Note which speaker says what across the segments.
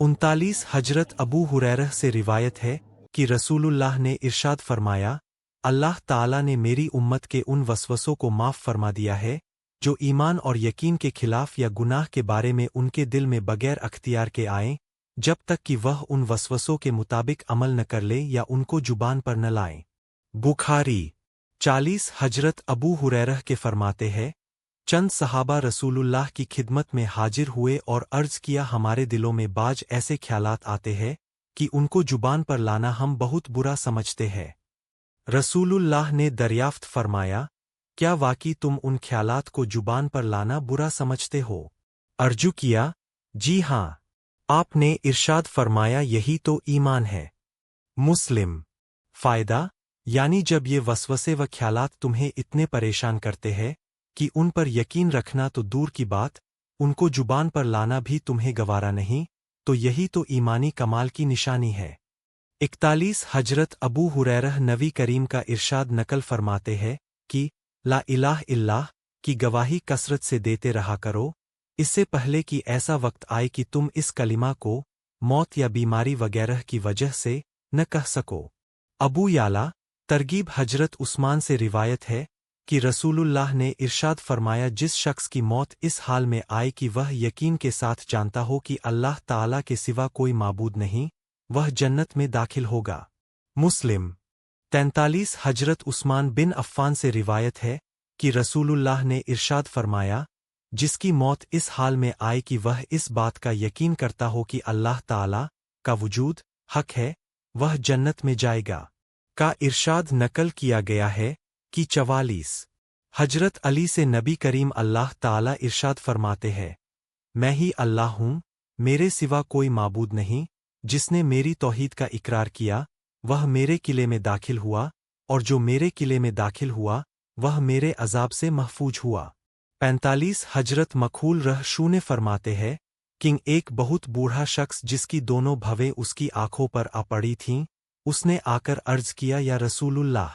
Speaker 1: 39 हजरत अबू हुरैरह से रिवायत है कि रसूलुल्लाह ने इरशाद फरमाया, अल्लाह ताला ने मेरी उम्मत के उन वसवसों को माफ़ फरमा दिया है जो ईमान और यकीन के खिलाफ या गुनाह के बारे में उनके दिल में बगैर अख्तियार के आएं, जब तक कि वह उन वसवसों के मुताबिक अमल न कर ले या उनको जुबान पर न लाएं। बुखारी 40 हजरत अबू हुरैरह के फरमाते हैं, चंद सहाबा रसूलुल्लाह की खिदमत में हाजिर हुए और अर्ज किया, हमारे दिलों में बाज ऐसे ख्यालात आते हैं कि उनको जुबान पर लाना हम बहुत बुरा समझते हैं। रसूलुल्लाह ने दरियाफ्त फरमाया, क्या वाकई तुम उन ख्यालात को जुबान पर लाना बुरा समझते हो? अर्जू किया, जी हाँ। आपने इरशाद फरमाया, यही तो ईमान है। मुस्लिम। फायदा, यानी जब ये वसवसे व ख्यालात तुम्हें इतने परेशान करते हैं कि उन पर यकीन रखना तो दूर की बात, उनको जुबान पर लाना भी तुम्हें गवारा नहीं, तो यही तो ईमानी कमाल की निशानी है। 41 हजरत अबू हुरैरह नबी करीम का इरशाद नकल फरमाते हैं कि ला इलाह इल्लाह की गवाही कसरत से देते रहा करो, इससे पहले कि ऐसा वक्त आए कि तुम इस कलिमा को मौत या बीमारी वगैरह की वजह से न कह सको। अबू याला तरगीब हजरत उस्मान से रिवायत है कि रसूलुल्लाह ने इरशाद फरमाया, जिस शख्स की मौत इस हाल में आए कि वह यकीन के साथ जानता हो कि अल्लाह ताला के सिवा कोई माबूद नहीं, वह जन्नत में दाखिल होगा। मुस्लिम। 43 हजरत उस्मान बिन अफ़्फ़ान से रिवायत है कि रसूलुल्लाह ने इरशाद फरमाया, जिसकी मौत इस हाल में आए कि वह इस बात का यकीन करता हो कि अल्लाह ताला का वजूद हक है, वह जन्नत में जाएगा। का इरशाद नकल किया गया है कि 44 हजरत अली से नबी करीम अल्लाह ताला इरशाद फरमाते हैं, मैं ही अल्लाह हूँ, मेरे सिवा कोई माबूद नहीं, जिसने मेरी तौहीद का इकरार किया वह मेरे किले में दाखिल हुआ, और जो मेरे किले में दाखिल हुआ वह मेरे अजाब से महफूज हुआ। 45 हजरत मखूल रहशू ने फरमाते हैं, कि एक बहुत बूढ़ा शख्स जिसकी दोनों भवें उसकी आंखों पर आ पड़ी थीं, उसने आकर अर्ज किया, या रसूलुल्लाह,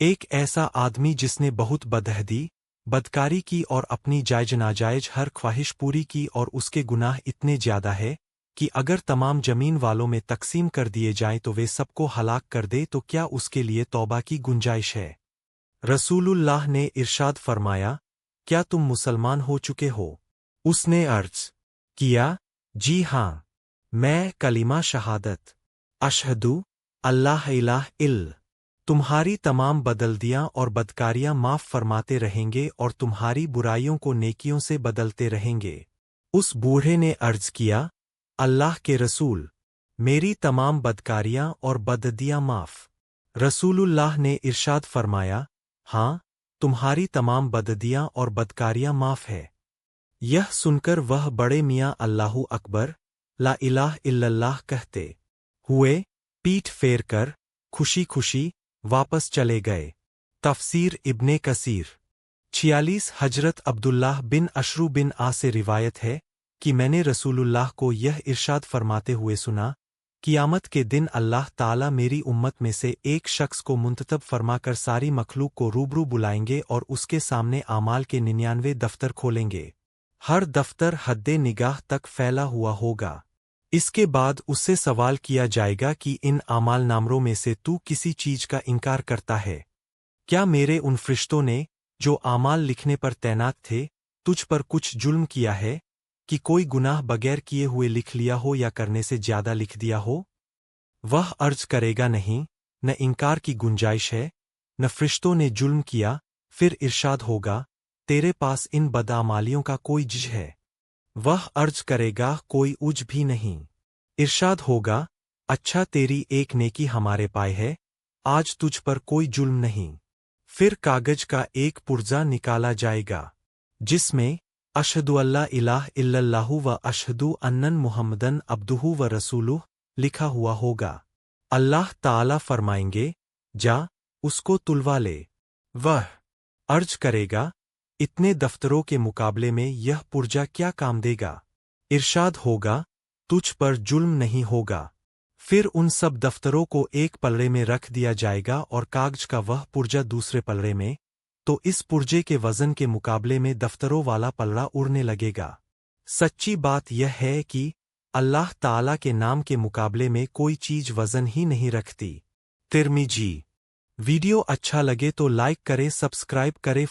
Speaker 1: एक ऐसा आदमी जिसने बहुत बदहदी बदकारी की और अपनी जायज नाजायज हर ख्वाहिश पूरी की और उसके गुनाह इतने ज्यादा है कि अगर तमाम जमीन वालों में तकसीम कर दिए जाएं तो वे सबको हलाक कर दे, तो क्या उसके लिए तौबा की गुंजाइश है? रसूलुल्लाह ने इरशाद फरमाया, क्या तुम मुसलमान हो चुके हो? उसने अर्ज किया, जी हाँ, मैं कलिमा शहादत अशहदु अल्लाह इलाह इल्ल, तुम्हारी तमाम बदल्दियां और बदकारियां माफ फरमाते रहेंगे और तुम्हारी बुराइयों को नेकियों से बदलते रहेंगे। उस बूढ़े ने अर्ज किया, अल्लाह के रसूल, मेरी तमाम बदकारियां और बददियां माफ। रसूलुल्लाह ने इरशाद फरमाया, हाँ, तुम्हारी तमाम बददियां और बदकारियां माफ है। यह सुनकर वह बड़े मियाँ अल्लाहु अकबर ला इलाह इल्लल्लाह कहते हुए पीठ फेर कर खुशी खुशी वापस चले गए। तफसीर इब्ने कसीर। 46 हजरत अब्दुल्लाह बिन अशरू बिन आ से रिवायत है कि मैंने रसूलुल्लाह को यह इरशाद फरमाते हुए सुना, क़ियामत के दिन अल्लाह ताला मेरी उम्मत में से एक शख्स को मुंतखब फरमाकर सारी मखलूक को रूबरू बुलाएंगे और उसके सामने आमाल के 99 दफ्तर खोलेंगे। हर दफ्तर हद्दे निगाह तक फैला हुआ होगा। इसके बाद उससे सवाल किया जाएगा कि इन आमाल नामरों में से तू किसी चीज का इनकार करता है? क्या मेरे उन फरिश्तों ने जो आमाल लिखने पर तैनात थे तुझ पर कुछ जुल्म किया है कि कोई गुनाह बगैर किए हुए लिख लिया हो या करने से ज्यादा लिख दिया हो? वह अर्ज करेगा, नहीं, न इनकार की गुंजाइश है, न फरिश्तों ने जुल्म किया। फिर इरशाद होगा, तेरे पास इन बदआमालियों का कोई जिज है? वह अर्ज करेगा, कोई उज भी नहीं। इरशाद होगा, अच्छा, तेरी एक नेकी हमारे पाए है, आज तुझ पर कोई जुल्म नहीं। फिर कागज का एक पुर्जा निकाला जाएगा जिसमें अशहदु अल्ला इलाह इल्लल्लाहु व अशहदु अन्नन मुहम्मदन अब्दुहु व रसूलुह लिखा हुआ होगा। अल्लाह ताला फरमाएंगे, जा, उसको तुलवा ले। वह अर्ज करेगा, इतने दफ्तरों के मुकाबले में यह पुर्जा क्या काम देगा? इरशाद होगा, तुझ पर जुल्म नहीं होगा। फिर उन सब दफ्तरों को एक पलड़े में रख दिया जाएगा और कागज का वह पुर्जा दूसरे पलड़े में, तो इस पुर्जे के वजन के मुकाबले में दफ्तरों वाला पलड़ा उड़ने लगेगा। सच्ची बात यह है कि اللہ تعالی کے نام کے مقابلے میں کوئی چیز وزن ہی نہیں رکھتی۔ ترمذی۔ ویڈیو اچھا لگے تو لائک کرے، سبسکرائب کرے۔